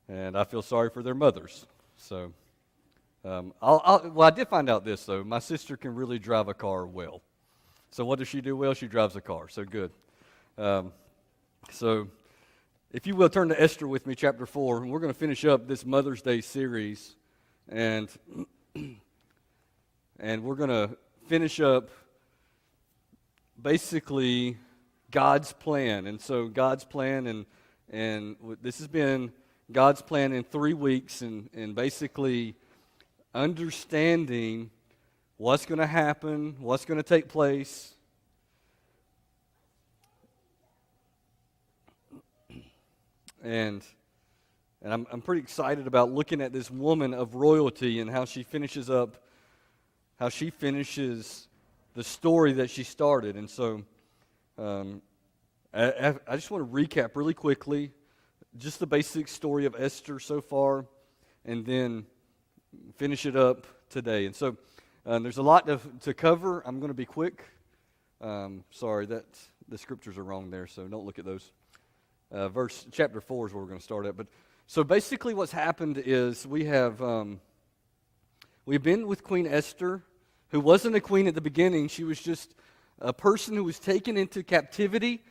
and I feel sorry for their mothers. So, I did find out this, though. My sister can really drive a car well. So what does she do well? She drives a car, so good. So if you will, turn to Esther with me, chapter 4, and we're going to finish up this Mother's Day series, and we're going to finish up basically God's plan. And so God's plan, and this has been God's plan in 3 weeks, and basically understanding what's going to happen, what's going to take place. And I'm pretty excited about looking at this woman of royalty and how she finishes the story that she started. And so I just want to recap really quickly just the basic story of Esther so far, and then finish it up today. And so there's a lot to cover. I'm going to be quick. Sorry, that the scriptures are wrong there, so don't look at those. Chapter 4 is where we're going to start at. But so basically, what's happened is we've been with Queen Esther, who wasn't a queen at the beginning. She was just a person who was taken into captivity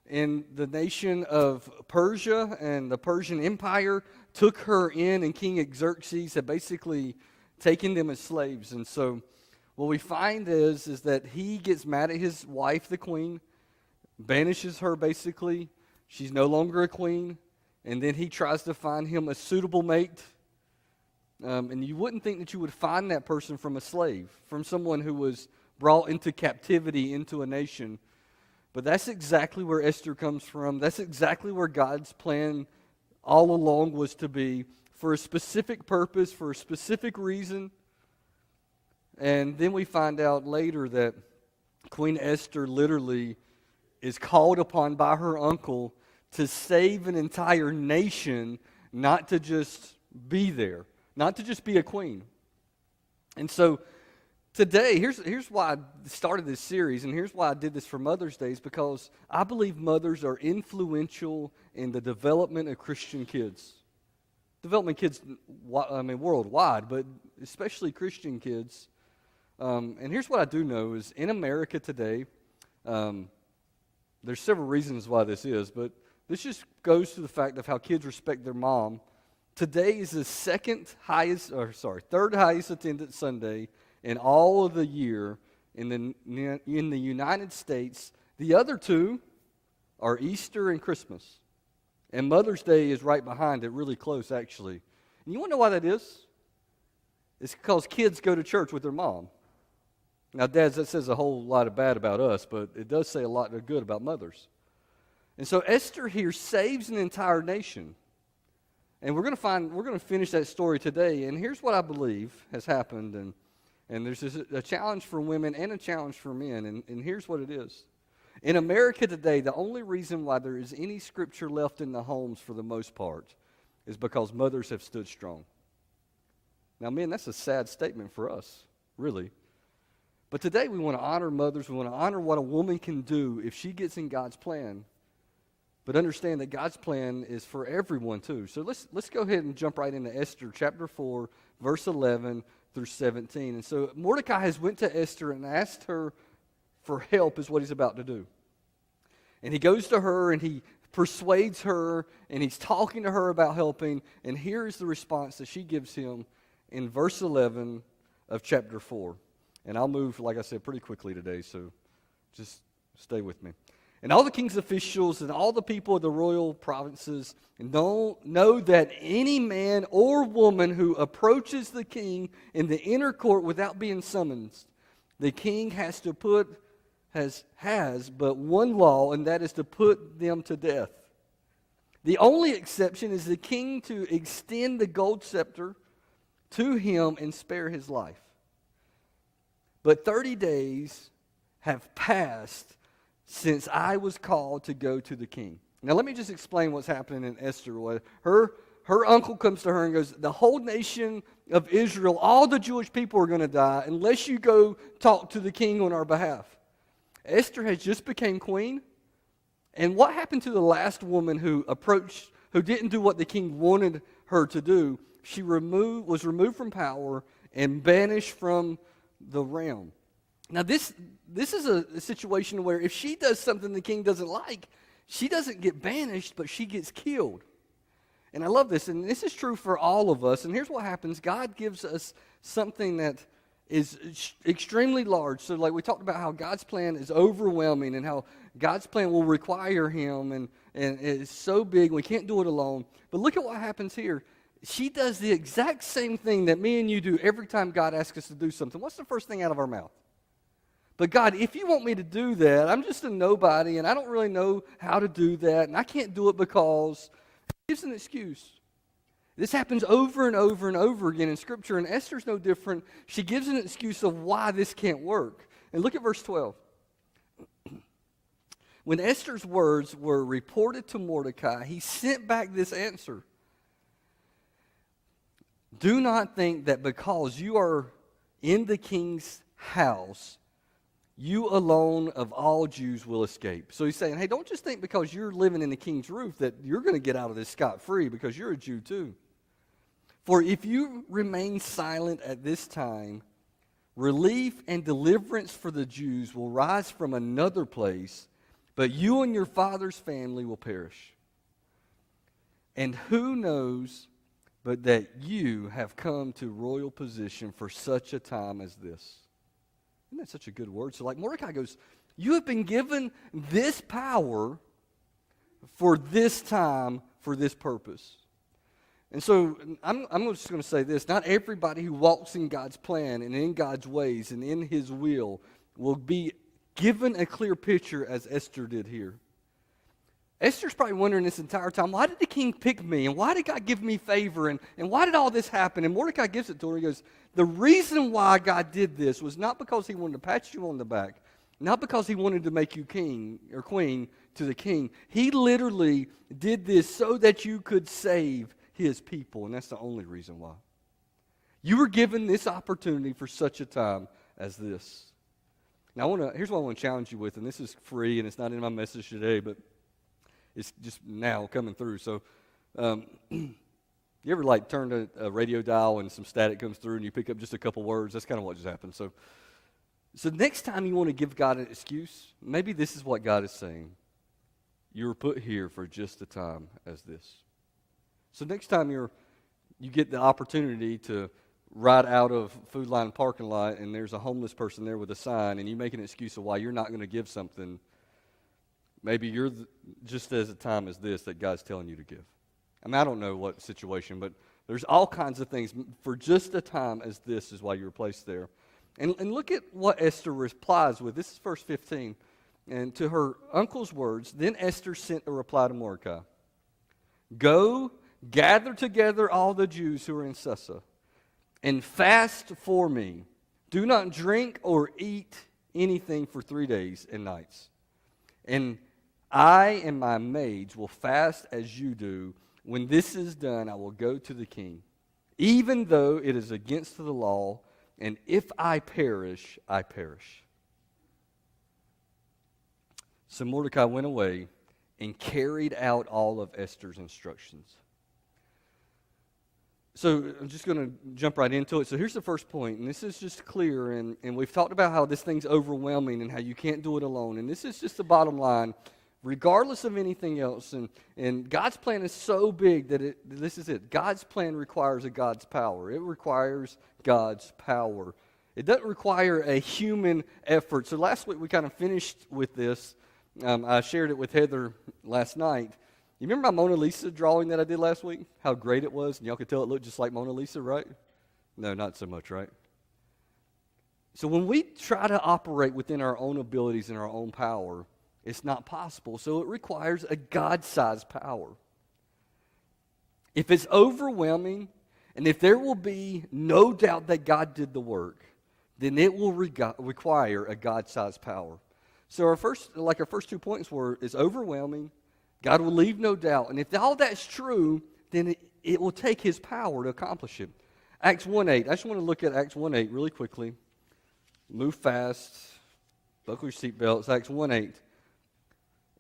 in the nation of Persia, and the Persian Empire took her in, and King Xerxes had basically taken them as slaves. And so what we find is that he gets mad at his wife, the queen, banishes her basically. She's no longer a queen, and then he tries to find him a suitable mate. And you wouldn't think that you would find that person from a slave, from someone who was brought into captivity into a nation. But that's exactly where Esther comes from. That's exactly where God's plan all along was to be, for a specific purpose, for a specific reason. And then we find out later that Queen Esther literally is called upon by her uncle to save an entire nation, not to just be there, not to just be a queen. And so today, here's why I started this series, and here's why I did this for Mother's Day, is because I believe mothers are influential in the development of Christian kids. Development kids, worldwide, but especially Christian kids. And here's what I do know is in America today, there's several reasons why this is, but this just goes to the fact of how kids respect their mom. Today is the third highest attended Sunday in all of the year in the United States. The other two are Easter and Christmas. And Mother's Day is right behind it, really close actually. And you want to know why that is? It's because kids go to church with their mom. Now, dads, that says a whole lot of bad about us, but it does say a lot of good about mothers. And so Esther here saves an entire nation. And we're going to finish that story today. And here's what I believe has happened. And there's a challenge for women and a challenge for men. And here's what it is. In America today, the only reason why there is any scripture left in the homes for the most part is because mothers have stood strong. Now, men, that's a sad statement for us, really. But today we want to honor mothers. We want to honor what a woman can do if she gets in God's plan. But understand that God's plan is for everyone too. So let's go ahead and jump right into Esther chapter 4, verse 11 through 17. And so Mordecai has went to Esther and asked her for help, is what he's about to do. And he goes to her and he persuades her and he's talking to her about helping. And here is the response that she gives him in verse 11 of chapter 4. And I'll move, like I said, pretty quickly today, so just stay with me. And all the king's officials and all the people of the royal provinces know that any man or woman who approaches the king in the inner court without being summoned, the king has but one law, and that is to put them to death. The only exception is the king to extend the gold scepter to him and spare his life. But 30 days have passed since I was called to go to the king. Now let me just explain what's happening in Esther. Her uncle comes to her and goes, the whole nation of Israel, all the Jewish people are going to die unless you go talk to the king on our behalf. Esther has just become queen. And what happened to the last woman who didn't do what the king wanted her to do, she was removed from power and banished from the realm. Now, this is a situation where if she does something the king doesn't like, she doesn't get banished, but she gets killed. And I love this, and this is true for all of us. And here's what happens. God gives us something that is extremely large. So like we talked about how God's plan is overwhelming and how God's plan will require him, and it's so big, we can't do it alone. But look at what happens here. She does the exact same thing that me and you do every time God asks us to do something. What's the first thing out of our mouth? But God, if you want me to do that, I'm just a nobody, and I don't really know how to do that, and I can't do it because... gives an excuse. This happens over and over and over again in Scripture, and Esther's no different. She gives an excuse of why this can't work. And look at verse 12. When Esther's words were reported to Mordecai, he sent back this answer. Do not think that because you are in the king's house, you alone of all Jews will escape. So he's saying, hey, don't just think because you're living in the king's roof that you're going to get out of this scot-free, because you're a Jew too. For if you remain silent at this time, relief and deliverance for the Jews will rise from another place, but you and your father's family will perish. And who knows but that you have come to royal position for such a time as this? Isn't that such a good word? So like Mordecai goes, you have been given this power for this time, for this purpose. And so I'm just going to say this. Not everybody who walks in God's plan and in God's ways and in his will be given a clear picture as Esther did here. Esther's probably wondering this entire time, why did the king pick me? And why did God give me favor? And why did all this happen? And Mordecai gives it to her. He goes, the reason why God did this was not because he wanted to pat you on the back, not because he wanted to make you king or queen to the king. He literally did this so that you could save his people, and that's the only reason why. You were given this opportunity for such a time as this. Now, here's what I want to challenge you with, and this is free, and it's not in my message today, but it's just now coming through. So, you ever like turn a radio dial and some static comes through and you pick up just a couple words? That's kind of what just happened. So next time you want to give God an excuse, maybe this is what God is saying. You were put here for just a time as this. So next time you get the opportunity to ride out of Food Line parking lot and there's a homeless person there with a sign and you make an excuse of why you're not going to give something, maybe you're just as a time as this that God's telling you to give. I mean, I don't know what situation, but there's all kinds of things. For just a time as this is why you were placed there. And look at what Esther replies with. This is verse 15. And to her uncle's words, then Esther sent a reply to Mordecai. Go, gather together all the Jews who are in Susa, and fast for me. Do not drink or eat anything for 3 days and nights. And I and my maids will fast as you do. When this is done, I will go to the king, even though it is against the law, and if I perish, I perish. So Mordecai went away and carried out all of Esther's instructions. So I'm just going to jump right into it. So here's the first point, and this is just clear, and we've talked about how this thing's overwhelming and how you can't do it alone, and this is just the bottom line. Regardless of anything else, and God's plan is so big that this is it. God's plan requires God's power. It requires God's power. It doesn't require a human effort. So last week we kind of finished with this. I shared it with Heather last night. You remember my Mona Lisa drawing that I did last week? How great it was, and y'all could tell it looked just like Mona Lisa, right? No, not so much, right? So when we try to operate within our own abilities and our own power, it's not possible. So it requires a God-sized power. If it's overwhelming, and if there will be no doubt that God did the work, then it will require a God-sized power. So our first 2 points were, it's overwhelming, God will leave no doubt. And if all that's true, then it will take his power to accomplish it. Acts 1:8. I just want to look at Acts 1:8 really quickly. Move fast. Buckle your seatbelts. Acts 1:8.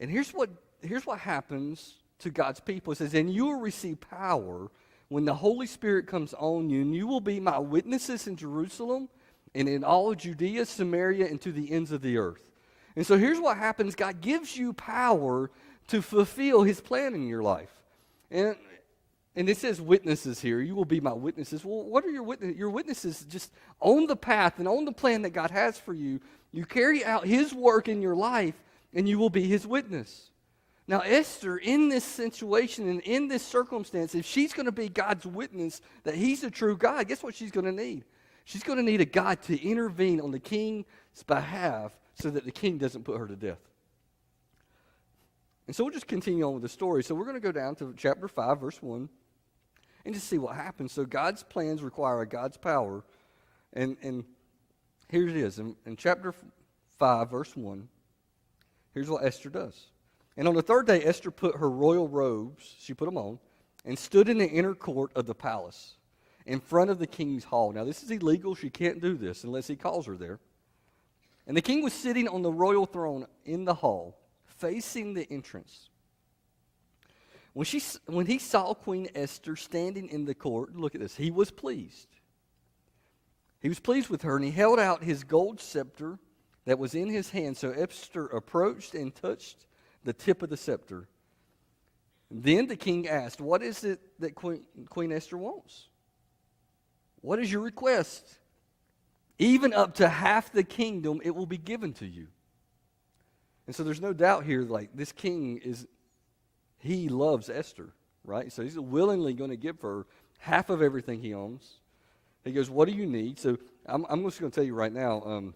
And here's what happens to God's people. It says, and you will receive power when the Holy Spirit comes on you, and you will be my witnesses in Jerusalem and in all of Judea, Samaria, and to the ends of the earth. And so here's what happens. God gives you power to fulfill his plan in your life. And it says witnesses here. You will be my witnesses. Well, what are your witnesses? Your witnesses just on the path and on the plan that God has for you. You carry out his work in your life, and you will be his witness. Now, Esther, in this situation and in this circumstance, if she's going to be God's witness that he's the true God, guess what she's going to need? She's going to need a God to intervene on the king's behalf so that the king doesn't put her to death. And so we'll just continue on with the story. So we're going to go down to chapter 5, verse 1, and just see what happens. So God's plans require God's power. And here it is. In chapter 5, verse 1, here's what Esther does. And on the third day, Esther put her royal robes, she put them on, and stood in the inner court of the palace in front of the king's hall. Now, this is illegal. She can't do this unless he calls her there. And the king was sitting on the royal throne in the hall, facing the entrance. When he saw Queen Esther standing in the court, look at this, he was pleased. He was pleased with her, and he held out his gold scepter that was in his hand. So Esther approached and touched the tip of the scepter. Then the king asked, what is it that Queen Esther wants? What is your request? Even up to half the kingdom, it will be given to you. And so there's no doubt here, like this king he loves Esther, right? So he's willingly going to give her half of everything he owns. He goes, what do you need? So I'm just going to tell you right now,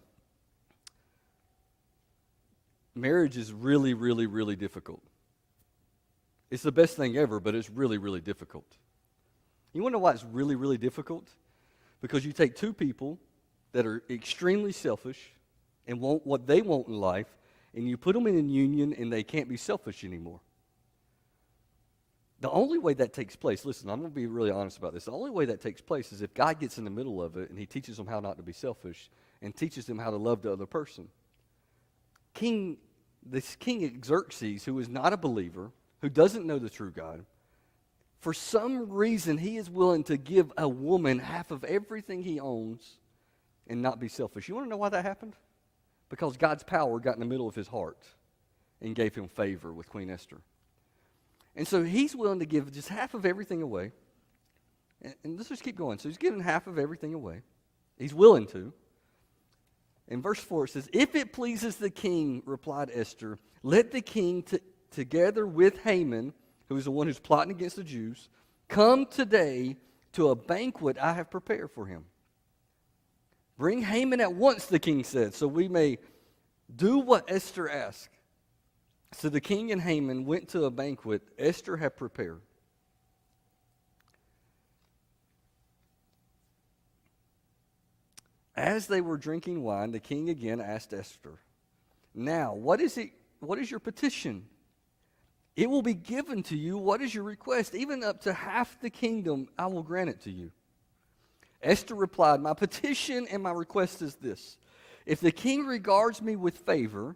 marriage is really, really, really difficult. It's the best thing ever, but it's really, really difficult. You want to know why it's really, really difficult? Because you take two people that are extremely selfish and want what they want in life, and you put them in a union, and they can't be selfish anymore. The only way that takes place, listen, I'm going to be really honest about this. The only way that takes place is if God gets in the middle of it, and he teaches them how not to be selfish and teaches them how to love the other person. This King Xerxes, who is not a believer, who doesn't know the true God, for some reason he is willing to give a woman half of everything he owns and not be selfish. You want to know why that happened? Because God's power got in the middle of his heart and gave him favor with Queen Esther. And so he's willing to give just half of everything away. And let's just keep going. So he's giving half of everything away. He's willing to. In verse 4 it says, if it pleases the king, replied Esther, let the king together with Haman, who is the one who's plotting against the Jews, come today to a banquet I have prepared for him. Bring Haman at once, the king said, so we may do what Esther asked. So the king and Haman went to a banquet Esther had prepared. As they were drinking wine, the king again asked Esther, now, what is your petition? It will be given to you. What is your request? Even up to half the kingdom, I will grant it to you. Esther replied, my petition and my request is this. If the king regards me with favor,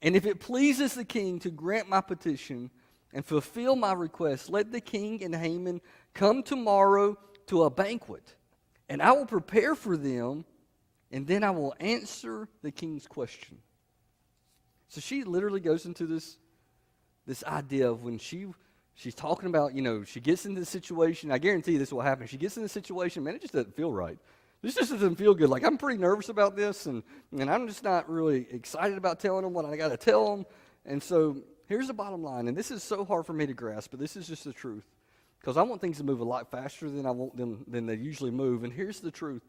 and if it pleases the king to grant my petition and fulfill my request, let the king and Haman come tomorrow to a banquet, and I will prepare for them, and then I will answer the king's question. So she literally goes into this idea of when she's talking about, she gets into the situation. I guarantee you this will happen. She gets in the situation, man, it just doesn't feel right. This just doesn't feel good. Like, I'm pretty nervous about this, and I'm just not really excited about telling them what I got to tell them. And so here's the bottom line, and this is so hard for me to grasp, but this is just the truth. Because I want things to move a lot faster than they usually move. And here's the truth.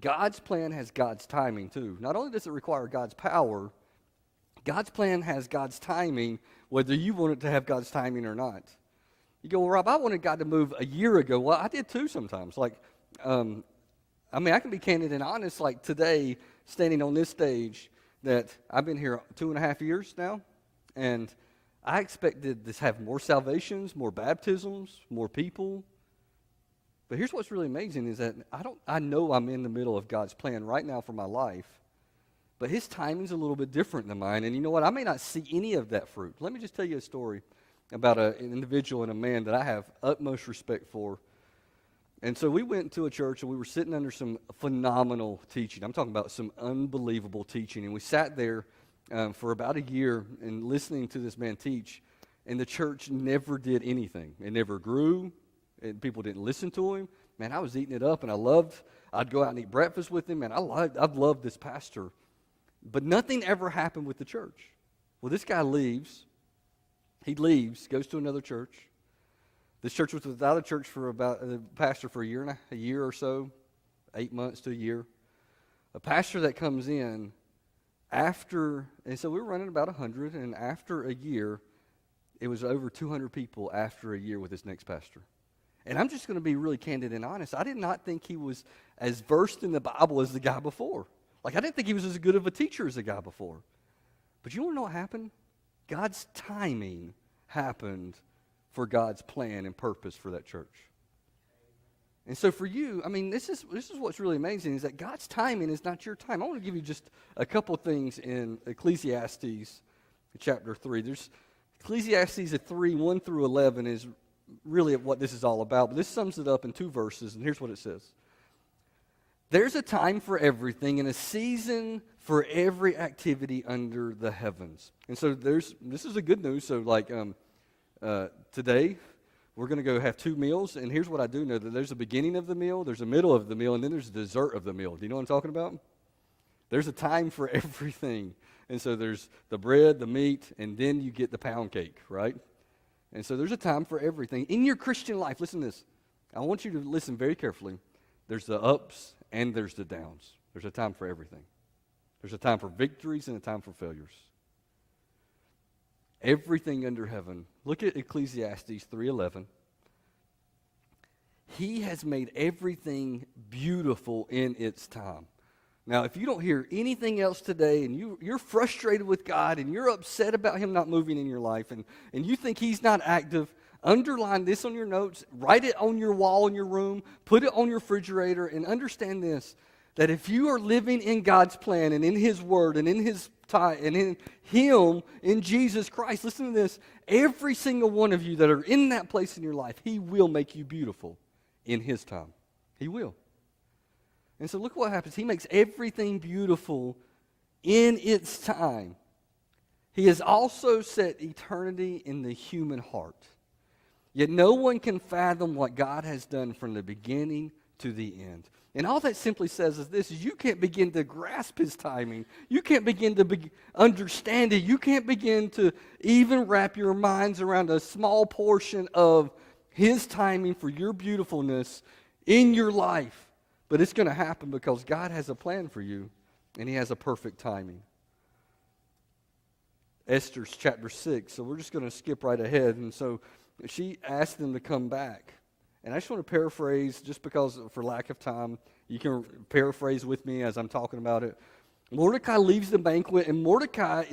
God's plan has God's timing, too. Not only does it require God's power, God's plan has God's timing, whether you want it to have God's timing or not. You go, well, Rob, I wanted God to move a year ago. Well, I did too sometimes. Like, I can be candid and honest, like today, standing on this stage, that I've been here 2.5 years now, and I expected to have more salvations, more baptisms, more people. But here's what's really amazing is that I know I'm in the middle of God's plan right now for my life, but his timing's a little bit different than mine. And you know what? I may not see any of that fruit. Let me just tell you a story about an individual and a man that I have utmost respect for. And so we went to a church and we were sitting under some phenomenal teaching. I'm talking about some unbelievable teaching. And we sat there for about a year and listening to this man teach. And the church never did anything. It never grew. And people didn't listen to him. Man, I was eating it up and I'd go out and eat breakfast with him. And I've loved this pastor. But nothing ever happened with the church. Well, this guy leaves. He leaves, goes to another church. This church was without a pastor for a year or so, 8 months to a year. A pastor that comes in and so we were running about 100, and after a year, it was over 200 people after a year with this next pastor. And I'm just going to be really candid and honest. I did not think he was as versed in the Bible as the guy before. Like, I didn't think he was as good of a teacher as the guy before. But you want to know what happened? God's timing happened for God's plan and purpose for that church. And so for you, I mean, this is what's really amazing, is that God's timing is not your time. I want to give you just a couple things in Ecclesiastes chapter 3. There's Ecclesiastes 3, 1 through 11 is really what this is all about. But this sums it up in 2 verses, and here's what it says. There's a time for everything and a season for every activity under the heavens. And so this is the good news. So like today, we're going to go have 2 meals, and here's what I do know, that there's a beginning of the meal, there's a middle of the meal, and then there's a dessert of the meal. Do you know what I'm talking about? There's a time for everything. And so there's the bread, the meat, and then you get the pound cake, right? And so there's a time for everything. In your Christian life, listen to this. I want you to listen very carefully. There's the ups and there's the downs. There's a time for everything. There's a time for victories and a time for failures. Everything under heaven. Look at Ecclesiastes 3:11. He has made everything beautiful in its time. Now, if you don't hear anything else today, and you're frustrated with God, and you're upset about Him not moving in your life, and you think He's not active, underline this on your notes, write it on your wall in your room, put it on your refrigerator, and understand this, that if you are living in God's plan and in His Word and in His time and in Him, in Jesus Christ, listen to this, every single one of you that are in that place in your life, He will make you beautiful in His time. He will. And so look what happens. He makes everything beautiful in its time. He has also set eternity in the human heart. Yet no one can fathom what God has done from the beginning to the end. And all that simply says is this, is you can't begin to grasp His timing. You can't begin to understand it. You can't begin to even wrap your minds around a small portion of His timing for your beautifulness in your life. But it's going to happen because God has a plan for you, and He has a perfect timing. Esther's chapter 6, so we're just going to skip right ahead. And so she asked them to come back. And I just want to paraphrase, just because for lack of time, you can paraphrase with me as I'm talking about it. Mordecai leaves the banquet, and Mordecai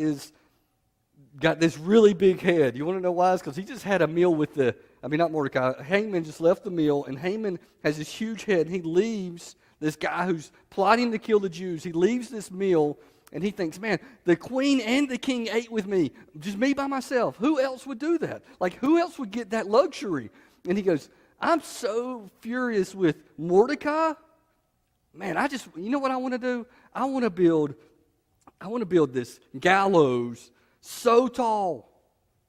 got this really big head. You want to know why? It's because he just had a meal with not Mordecai. Haman just left the meal, and Haman has this huge head. He leaves this guy who's plotting to kill the Jews. He leaves this meal, and he thinks, man, the queen and the king ate with me, just me by myself. Who else would do that? Like, who else would get that luxury? And he goes, I'm so furious with Mordecai. Man, you know what I want to do? I want to build this gallows so tall.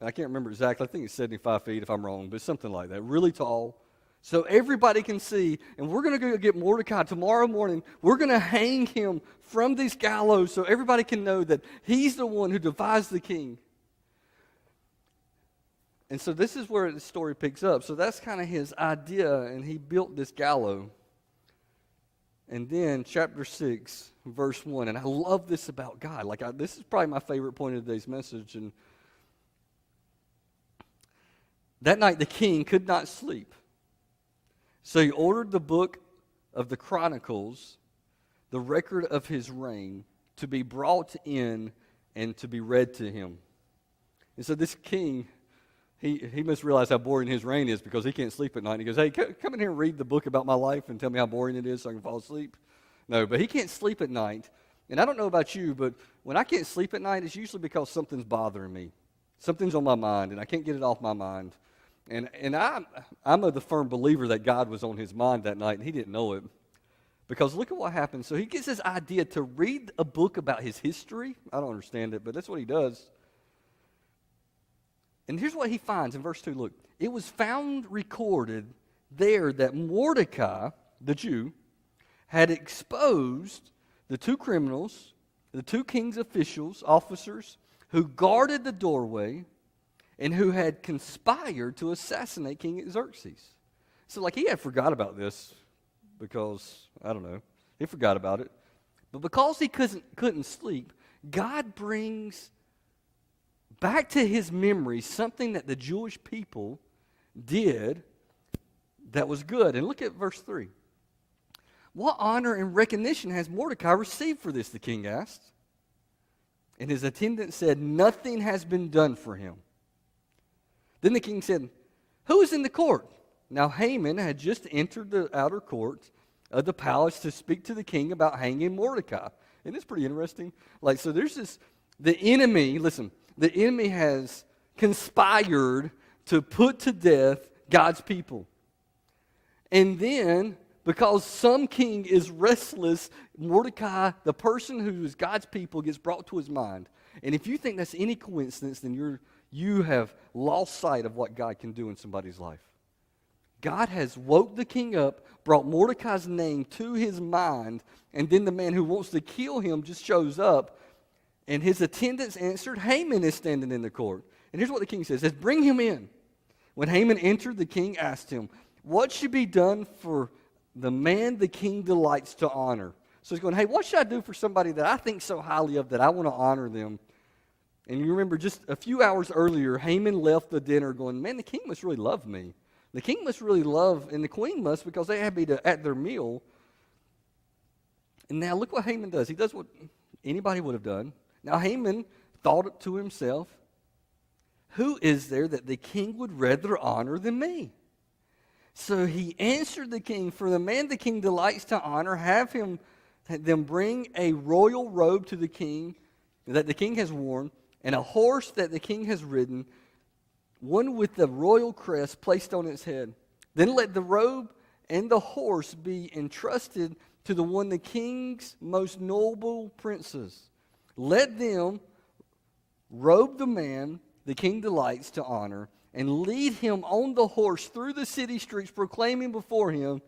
I can't remember exactly. I think it's 75 feet if I'm wrong, but something like that. Really tall. So everybody can see, and we're going to go get Mordecai tomorrow morning. We're going to hang him from these gallows so everybody can know that he's the one who defies the king. And so this is where the story picks up. So that's kind of his idea, and he built this gallows. And then chapter 6, verse 1, and I love this about God. This is probably my favorite point of today's message. And that night the king could not sleep. So he ordered the book of the Chronicles, the record of his reign, to be brought in and to be read to him. And so this king, he must realize how boring his reign is because he can't sleep at night. And he goes, hey, come in here and read the book about my life and tell me how boring it is so I can fall asleep. No, but he can't sleep at night. And I don't know about you, but when I can't sleep at night, it's usually because something's bothering me. Something's on my mind, and I can't get it off my mind. And I'm of the firm believer that God was on his mind that night, and he didn't know it. Because look at what happens. So he gets this idea to read a book about his history. I don't understand it, but that's what he does. And here's what he finds in verse 2. Look, it was found recorded there that Mordecai, the Jew, had exposed the two criminals, the two king's officers, who guarded the doorway and who had conspired to assassinate King Xerxes. So, like, he had forgot about this because, I don't know, he forgot about it. But because he couldn't sleep, God brings back to his memory something that the Jewish people did that was good. And look at verse 3. What honor and recognition has Mordecai received for this, the king asked. And his attendant said, nothing has been done for him. Then the king said, who is in the court? Now Haman had just entered the outer court of the palace to speak to the king about hanging Mordecai. And it's pretty interesting. Like, so there's this, the enemy has conspired to put to death God's people. And then, because some king is restless, Mordecai, the person who is God's people, gets brought to his mind. And if you think that's any coincidence, then you have lost sight of what God can do in somebody's life. God has woke the king up, brought Mordecai's name to his mind, and then the man who wants to kill him just shows up, and his attendants answered, Haman is standing in the court. And here's what the king says, bring him in. When Haman entered, the king asked him, what should be done for the man the king delights to honor? So he's going, hey, what should I do for somebody that I think so highly of that I want to honor them? And you remember just a few hours earlier, Haman left the dinner going, man, the king must really love me. The king must really love, and the queen must, because they had me at their meal. And now look what Haman does. He does what anybody would have done. Now Haman thought to himself, who is there that the king would rather honor than me? So he answered the king, for the man the king delights to honor, have them bring a royal robe to the king that the king has worn, and a horse that the king has ridden, one with the royal crest placed on its head. Then let the robe and the horse be entrusted to the king's most noble princes. Let them robe the man the king delights to honor, and lead him on the horse through the city streets, proclaiming before him,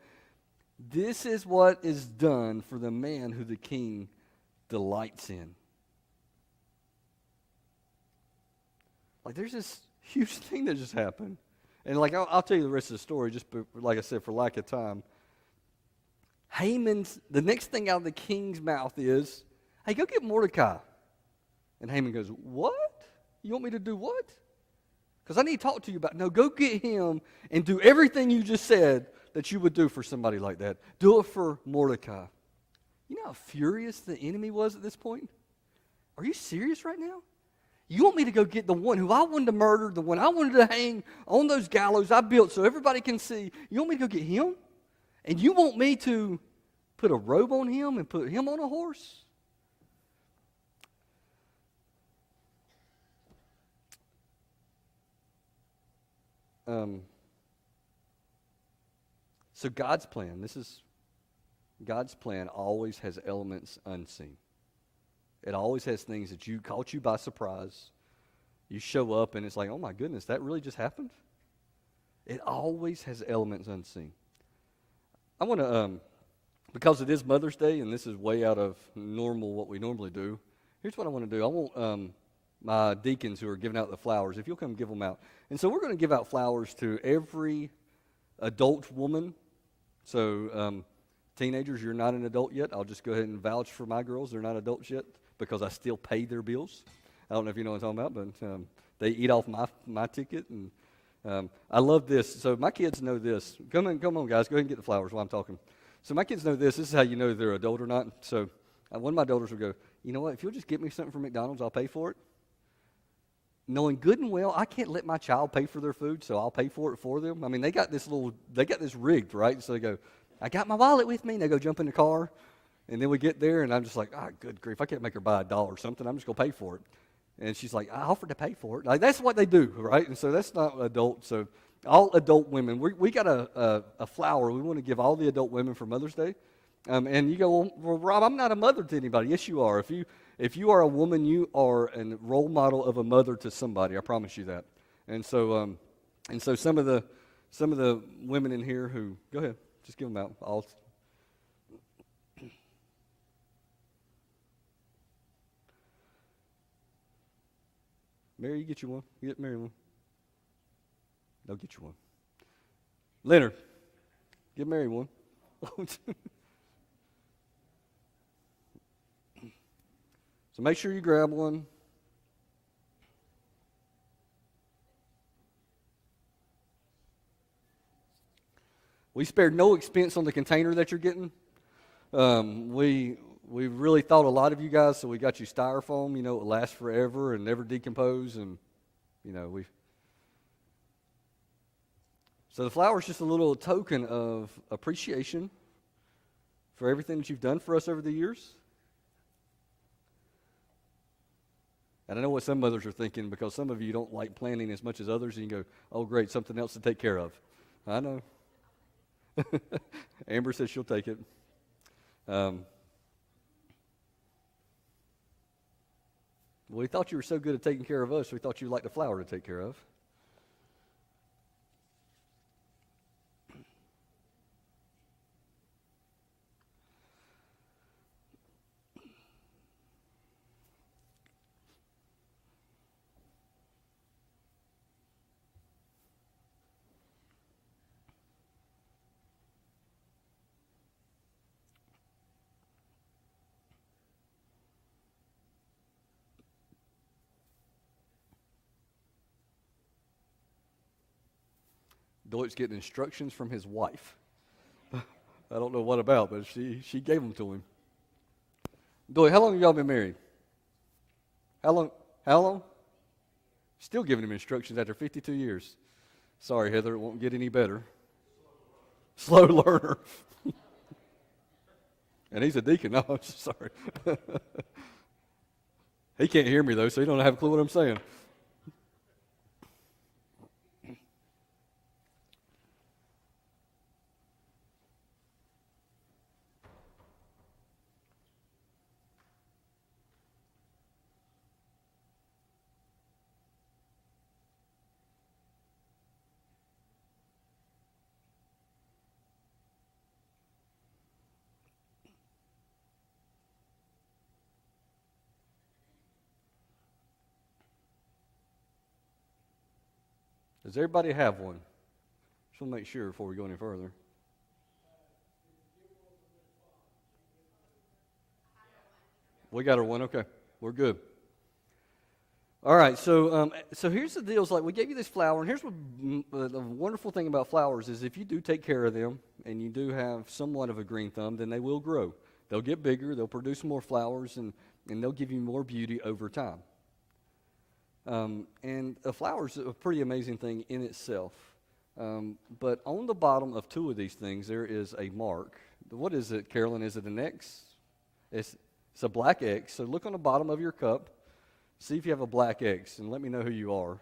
this is what is done for the man who the king delights in. Like, there's this huge thing that just happened. And like, I'll tell you the rest of the story, just like I said, for lack of time. The next thing out of the king's mouth is, hey, go get Mordecai. And Haman goes, what? You want me to do what? Because I need to talk to you about, no, go get him and do everything you just said that you would do for somebody like that. Do it for Mordecai. You know how furious the enemy was at this point? Are you serious right now? You want me to go get the one who I wanted to murder, the one I wanted to hang on those gallows I built so everybody can see. You want me to go get him? And you want me to put a robe on him and put him on a horse? So God's plan always has elements unseen. It always has things that caught you by surprise. You show up and it's like, oh my goodness, that really just happened? It always has elements unseen. I want to, because it is Mother's Day and this is way out of what we normally do, here's what I want to do. I want my deacons who are giving out the flowers, if you'll come give them out. And so we're going to give out flowers to every adult woman. So teenagers, you're not an adult yet. I'll just go ahead and vouch for my girls. They're not adults yet because I still pay their bills. I don't know if you know what I'm talking about, but they eat off my ticket. And I love this. So my kids know this. Come on, guys. Go ahead and get the flowers while I'm talking. So my kids know this. This is how you know they're adult or not. So one of my daughters will go, you know what? If you'll just get me something from McDonald's, I'll pay for it. Knowing good and well, I can't let my child pay for their food, so I'll pay for it for them. I mean, they got this rigged, right? So they go, I got my wallet with me, and they go jump in the car, and then we get there, and I'm just like, good grief, I can't make her buy $1 or something. I'm just going to pay for it. And she's like, I offered to pay for it. Like, that's what they do, right? And so that's not adult. So all adult women. We got a flower we want to give all the adult women for Mother's Day. And you go, well, Rob, I'm not a mother to anybody. Yes, you are. If you are a woman, you are a role model of a mother to somebody. I promise you that. And so some of the women in here who go ahead, just give them out. All. Mary, you get you one. You get Mary one. They'll get you one. Leonard, give Mary one. So make sure you grab one. We spared no expense on the container that you're getting. We really thought a lot of you guys, so we got you styrofoam. You know, it lasts forever and never decompose, and you know we. So the flower is just a little token of appreciation for everything that you've done for us over the years. And I know what some mothers are thinking, because some of you don't like planning as much as others, and you go, oh, great, something else to take care of. I know. Amber says she'll take it. We thought you were so good at taking care of us, we thought you'd like the flower to take care of. Deut's getting instructions from his wife. I don't know what about, but she gave them to him. Doy, how long have y'all been married? How long? How long? Still giving him instructions after 52 years. Sorry, Heather, it won't get any better. Slow learner. And he's a deacon. No, I'm sorry. He can't hear me, though, so he don't have a clue what I'm saying. Does everybody have one? Just want to make sure before we go any further. We got her one. Okay, we're good. All right, so here's the deal. It's like we gave you this flower, and here's what the wonderful thing about flowers is if you do take care of them and you do have somewhat of a green thumb, then they will grow. They'll get bigger, they'll produce more flowers, and they'll give you more beauty over time. And a flower is a pretty amazing thing in itself. But on the bottom of two of these things, there is a mark. What is it, Carolyn? Is it an X? It's a black X. So look on the bottom of your cup. See if you have a black X, and let me know who you are.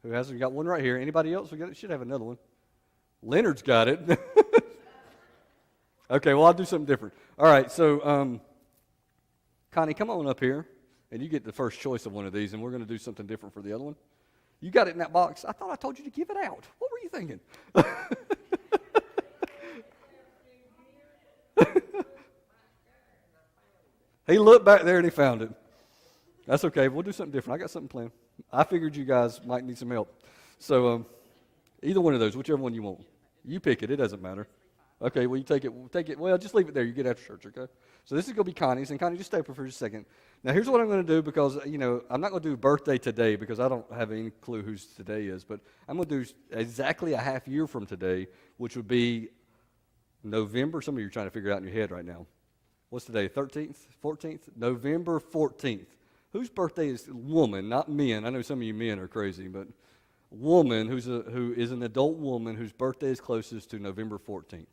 Who hasn't? We got one right here. Anybody else? We should have another one. Leonard's got it. Okay, well, I'll do something different. All right, so Connie, come on up here, and you get the first choice of one of these, and we're going to do something different for the other one. You got it in that box. I thought I told you to give it out. What were you thinking? He looked back there and he found it. That's okay. We'll do something different. I got something planned. I figured you guys might need some help. So either one of those, whichever one you want. You pick it. It doesn't matter. Okay, well, you take it. Take it. Well, just leave it there. You get after church, okay? So this is going to be Connie's. And Connie, just stay up for just a second. Now, here's what I'm going to do because, I'm not going to do birthday today because I don't have any clue whose today is. But I'm going to do exactly a half year from today, which would be November. Some of you are trying to figure it out in your head right now. What's today, 13th, 14th? November 14th. Whose birthday is woman, not men? I know some of you men are crazy, but woman who is an adult woman whose birthday is closest to November 14th.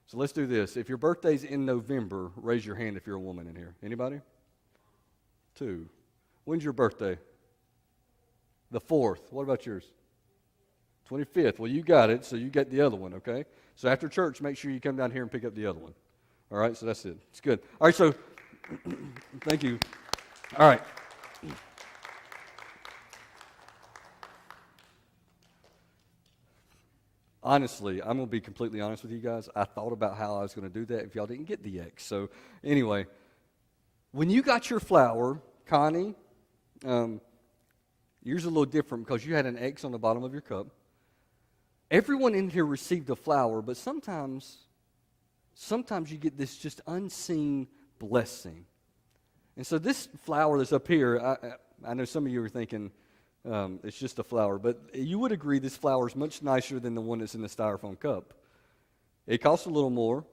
So let's do this. If your birthday's in November, raise your hand if you're a woman in here. Anybody? 2. When's your birthday? The 4th. What about yours? 25th. Well, you got it, so you get the other one, okay? So after church, make sure you come down here and pick up the other one. All right, so that's it. It's good. All right, so thank you. All right. Honestly, I'm going to be completely honest with you guys. I thought about how I was going to do that if y'all didn't get the X. So anyway, when you got your flour, Connie, yours is a little different because you had an X on the bottom of your cup. Everyone in here received a flour, but sometimes you get this just unseen blessing. And so this flour that's up here, I know some of you are thinking it's just a flour, but you would agree this flour is much nicer than the one that's in the styrofoam cup. It costs a little more,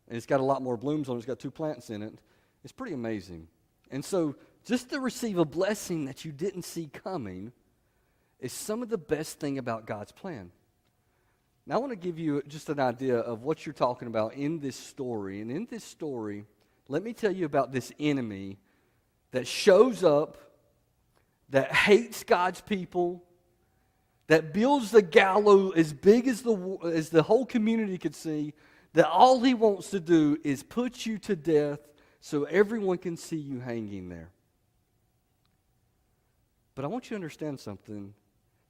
and it's got a lot more blooms on it. It's got 2 plants in it. It's pretty amazing. And so just to receive a blessing that you didn't see coming is some of the best thing about God's plan. Now I want to give you just an idea of what you're talking about in this story. And in this story, let me tell you about this enemy that shows up, that hates God's people, that builds the gallows as big as the whole community could see, that all he wants to do is put you to death so everyone can see you hanging there. But I want you to understand something,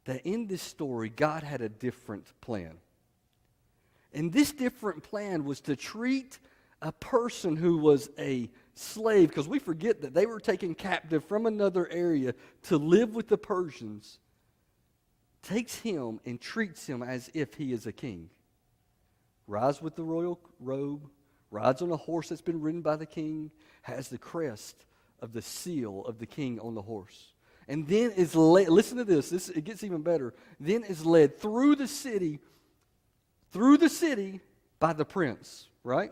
that in this story, God had a different plan. And this different plan was to treat a person who was a slave, because we forget that they were taken captive from another area to live with the Persians, takes him and treats him as if he is a king. Rides with the royal robe, rides on a horse that's been ridden by the king, has the crest of the seal of the king on the horse. And then is led, listen to this, it gets even better, then is led through the city by the prince, right?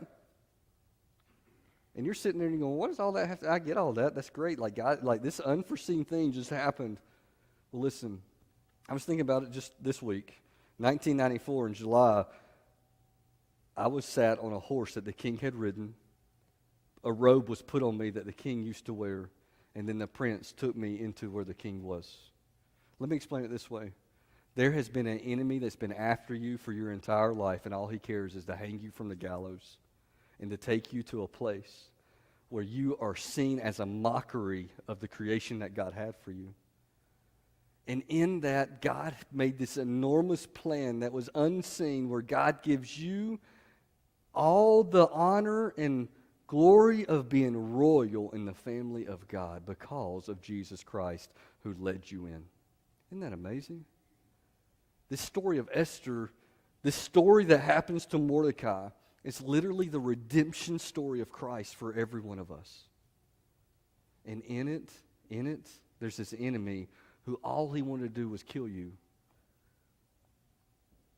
And you're sitting there and you're going, what does all that have to, I get all that, that's great, like God, like this unforeseen thing just happened. Well, listen, I was thinking about it just this week, 1994 in July, I was sat on a horse that the king had ridden, a robe was put on me that the king used to wear, and then the prince took me into where the king was. Let me explain it this way. There has been an enemy that's been after you for your entire life, and all he cares is to hang you from the gallows and to take you to a place where you are seen as a mockery of the creation that God had for you. And in that, God made this enormous plan that was unseen, where God gives you all the honor and glory of being royal in the family of God because of Jesus Christ who led you in. Isn't that amazing? This story of Esther, this story that happens to Mordecai, is literally the redemption story of Christ for every one of us. And in it, there's this enemy who all he wanted to do was kill you.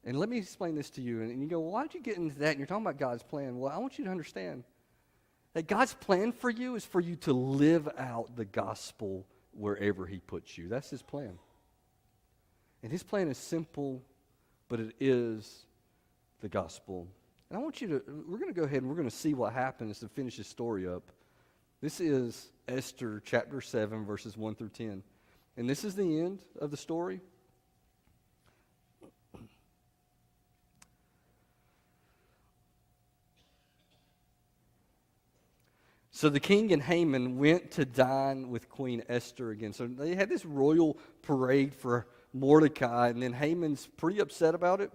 And let me explain this to you. And you go, well, why did you get into that? And you're talking about God's plan. Well, I want you to understand that God's plan for you is for you to live out the gospel wherever he puts you. That's his plan. And his plan is simple, but it is the gospel. And I want you to, we're going to go ahead and we're going to see what happens to finish this story up. This is Esther chapter 7, verses 1 through 10. And this is the end of the story. So the king and Haman went to dine with Queen Esther again. So they had this royal parade for Mordecai, and then Haman's pretty upset about it.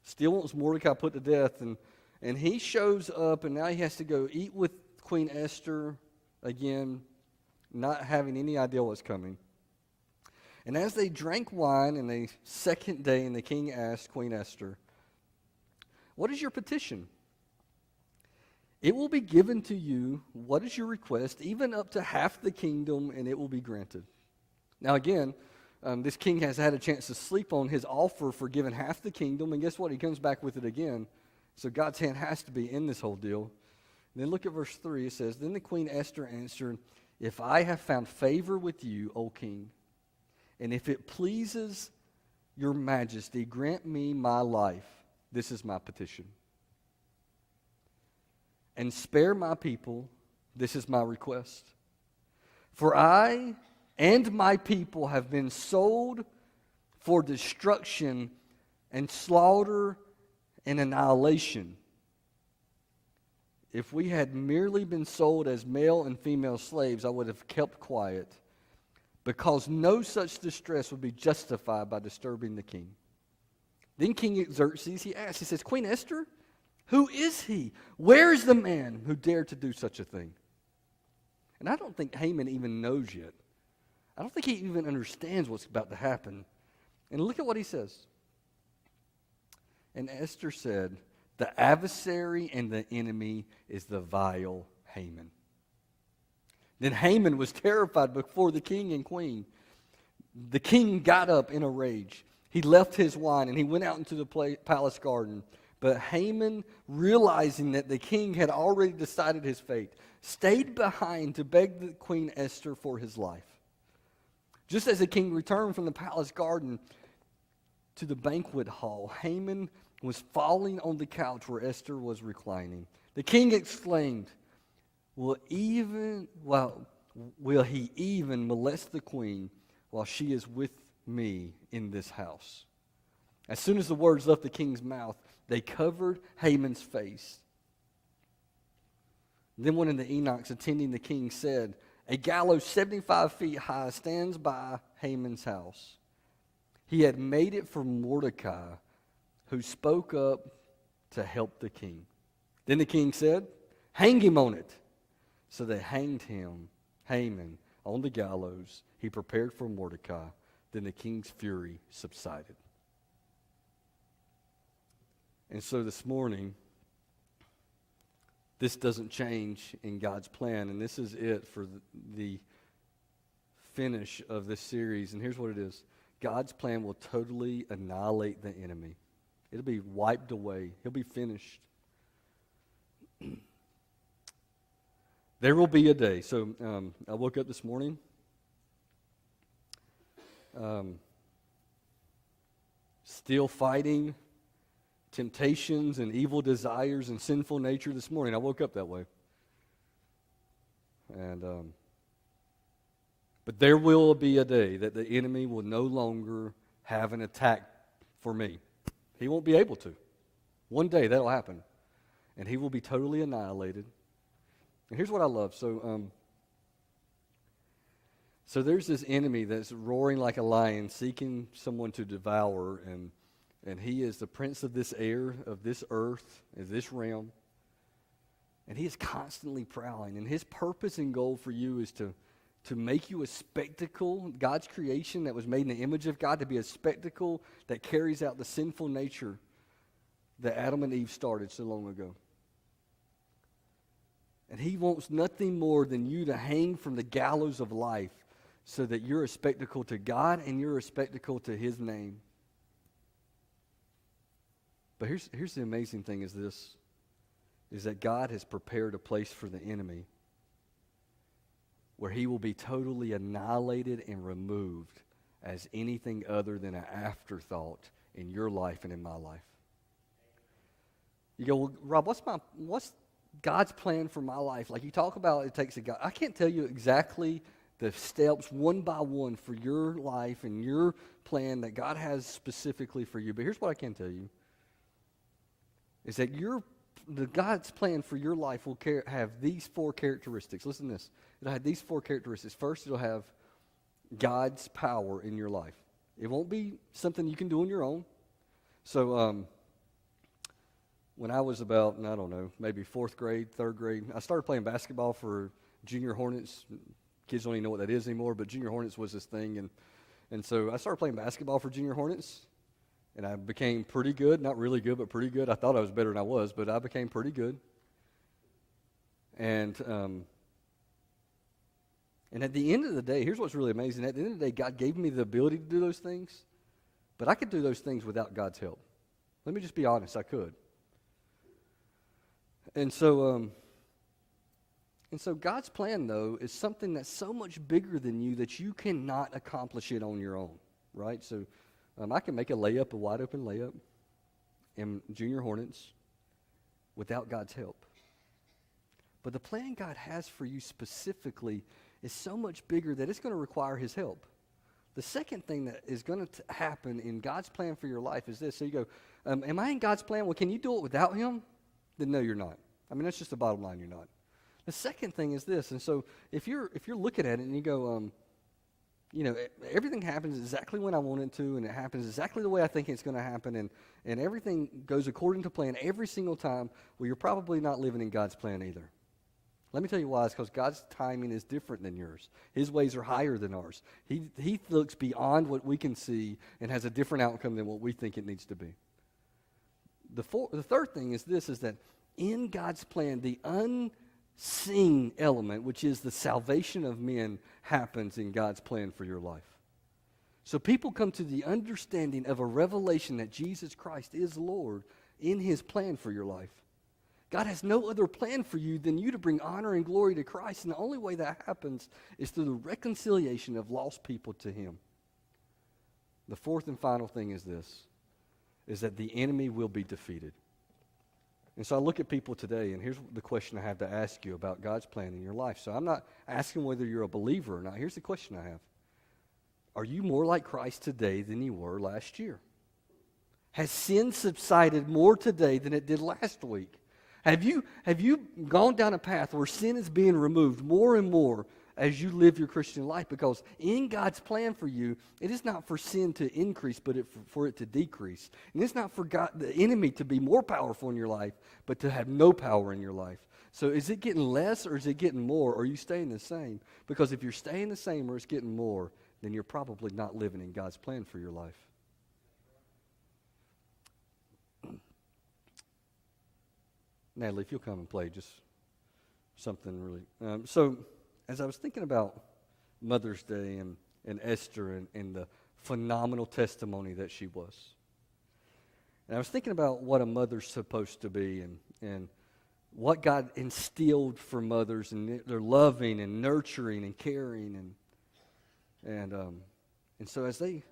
Still wants Mordecai put to death, and he shows up, and now he has to go eat with Queen Esther again, not having any idea what's coming. And as they drank wine in the second day, and the king asked Queen Esther, "What is your petition? It will be given to you. What is your request? Even up to half the kingdom, and it will be granted." Now again, this king has had a chance to sleep on his offer for giving half the kingdom, and guess what? He comes back with it again. So God's hand has to be in this whole deal. And then look at verse 3. It says, "Then the Queen Esther answered, 'If I have found favor with you, O king, and if it pleases your majesty, grant me my life. This is my petition. And spare my people. This is my request. For I and my people have been sold for destruction and slaughter and annihilation. If we had merely been sold as male and female slaves, I would have kept quiet, because no such distress would be justified by disturbing the king. Then King Xerxes, he asks, he says, Queen Esther, who is he? Where is the man who dared to do such a thing? And I don't think Haman even knows yet. I don't think he even understands what's about to happen. And look at what he says. And Esther said, the adversary and the enemy is the vile Haman. Then Haman was terrified before the king and queen. The king got up in a rage. He left his wine and he went out into the palace garden. But Haman, realizing that the king had already decided his fate, stayed behind to beg the Queen Esther for his life. Just as the king returned from the palace garden to the banquet hall, Haman was falling on the couch where Esther was reclining. The king exclaimed, Will he even molest the queen while she is with me in this house? As soon as the words left the king's mouth, they covered Haman's face. Then one of the eunuchs attending the king said, A gallows 75 feet high stands by Haman's house. He had made it for Mordecai, who spoke up to help the king. Then the king said, Hang him on it. So they hanged him, Haman, on the gallows he prepared for Mordecai. Then the king's fury subsided. And so this morning, this doesn't change in God's plan, and this is it for the finish of this series. And here's what it is. God's plan will totally annihilate the enemy. It'll be wiped away. He'll be finished. There will be a day. So I woke up this morning. Still fighting temptations and evil desires and sinful nature this morning. I woke up that way. And but there will be a day that the enemy will no longer have an attack for me. He won't be able to. One day that'll happen. And he will be totally annihilated. And here's what I love. So there's this enemy that's roaring like a lion, seeking someone to devour, and he is the prince of this air, of this earth, of this realm. And he is constantly prowling. And his purpose and goal for you is to make you a spectacle, God's creation that was made in the image of God, to be a spectacle that carries out the sinful nature that Adam and Eve started so long ago. And he wants nothing more than you to hang from the gallows of life so that you're a spectacle to God and you're a spectacle to his name. But here's the amazing thing is that God has prepared a place for the enemy where he will be totally annihilated and removed as anything other than an afterthought in your life and in my life. You go, well, Rob, what's God's plan for my life? Like you talk about it takes a God. I can't tell you exactly the steps one by one for your life and your plan that God has specifically for you. But here's what I can tell you. Is that God's plan for your life will have these four characteristics. Listen to this. It'll have these four characteristics. First, it'll have God's power in your life. It won't be something you can do on your own. So when I was about, I don't know, maybe fourth grade, third grade, I started playing basketball for Junior Hornets. Kids don't even know what that is anymore, but Junior Hornets was this thing. And so I started playing basketball for Junior Hornets. And I became pretty good, not really good, but pretty good. I thought I was better than I was, but I became pretty good. And at the end of the day, here's what's really amazing. At the end of the day, God gave me the ability to do those things, but I could do those things without God's help. Let me just be honest, I could. And so God's plan, though, is something that's so much bigger than you that you cannot accomplish it on your own, right? So I can make a wide open layup in Junior Hornets without God's help. But the plan God has for you specifically is so much bigger that it's going to require his help. The second thing that is going to happen in God's plan for your life is this. So you go, am I in God's plan? Well, can you do it without him? Then no, you're not. I mean, that's just the bottom line, you're not. The second thing is this. And so if you're looking at it and you go, everything happens exactly when I want it to, and it happens exactly the way I think it's going to happen, and everything goes according to plan every single time, well, you're probably not living in God's plan either. Let me tell you why. It's because God's timing is different than yours. His ways are higher than ours. He looks beyond what we can see and has a different outcome than what we think it needs to be. The third thing is this, is that in God's plan, the unseen element, which is the salvation of men, happens in God's plan for your life. So people come to the understanding of a revelation that Jesus Christ is Lord in his plan for your life. God has no other plan for you than you to bring honor and glory to Christ, and the only way that happens is through the reconciliation of lost people to him. The fourth and final thing is this, is that the enemy will be defeated. And so I look at people today, and here's the question I have to ask you about God's plan in your life. So I'm not asking whether you're a believer or not. Here's the question I have. Are you more like Christ today than you were last year? Has sin subsided more today than it did last week? Have you gone down a path where sin is being removed more and more as you live your Christian life? Because in God's plan for you, it is not for sin to increase, but for it to decrease. And it's not for the enemy to be more powerful in your life, but to have no power in your life. So is it getting less or is it getting more? Or are you staying the same? Because if you're staying the same or it's getting more, then you're probably not living in God's plan for your life. Natalie, if you'll come and play just something really. So as I was thinking about Mother's Day and Esther and the phenomenal testimony that she was, and I was thinking about what a mother's supposed to be and what God instilled for mothers, and they're loving and nurturing and caring, and so as they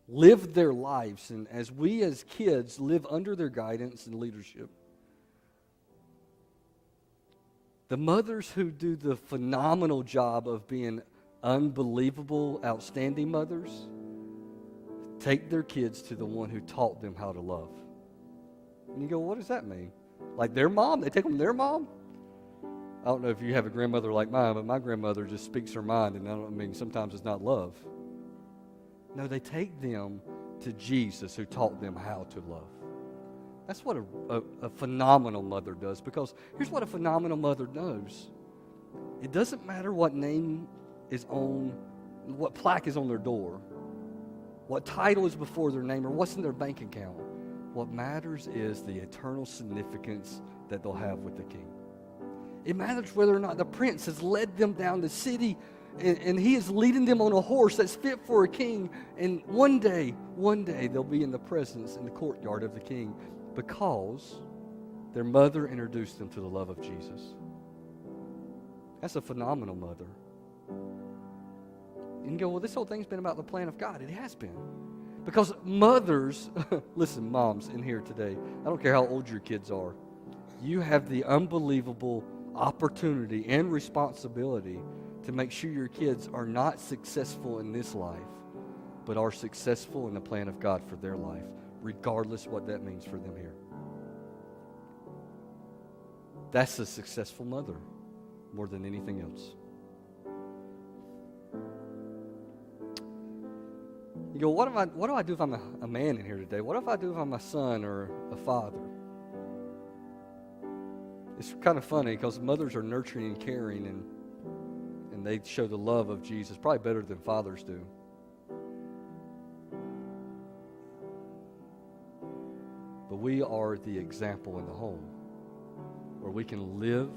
lived their lives, and as we as kids live under their guidance and leadership, the mothers who do the phenomenal job of being unbelievable, outstanding mothers take their kids to the one who taught them how to love. And you go, what does that mean? Like their mom? They take them to their mom? I don't know if you have a grandmother like mine, but my grandmother just speaks her mind, and sometimes it's not love. No, they take them to Jesus who taught them how to love. That's what a phenomenal mother does, because here's what a phenomenal mother knows. It doesn't matter what name is on, what plaque is on their door, what title is before their name, or what's in their bank account. What matters is the eternal significance that they'll have with the King. It matters whether or not the prince has led them down the city and he is leading them on a horse that's fit for a king, and one day they'll be in the presence, in the courtyard of the King, because their mother introduced them to the love of Jesus. That's a phenomenal mother. And you go, well, this whole thing's been about the plan of God. It has been. Because mothers, listen, moms in here today, I don't care how old your kids are, you have the unbelievable opportunity and responsibility to make sure your kids are not successful in this life, but are successful in the plan of God for their life, regardless what that means for them here. That's a successful mother more than anything else. You go, what do I do if I'm a man in here today? What if I do if I'm a son or a father? It's kind of funny because mothers are nurturing and caring, and they show the love of Jesus probably better than fathers do. But we are the example in the home where we can live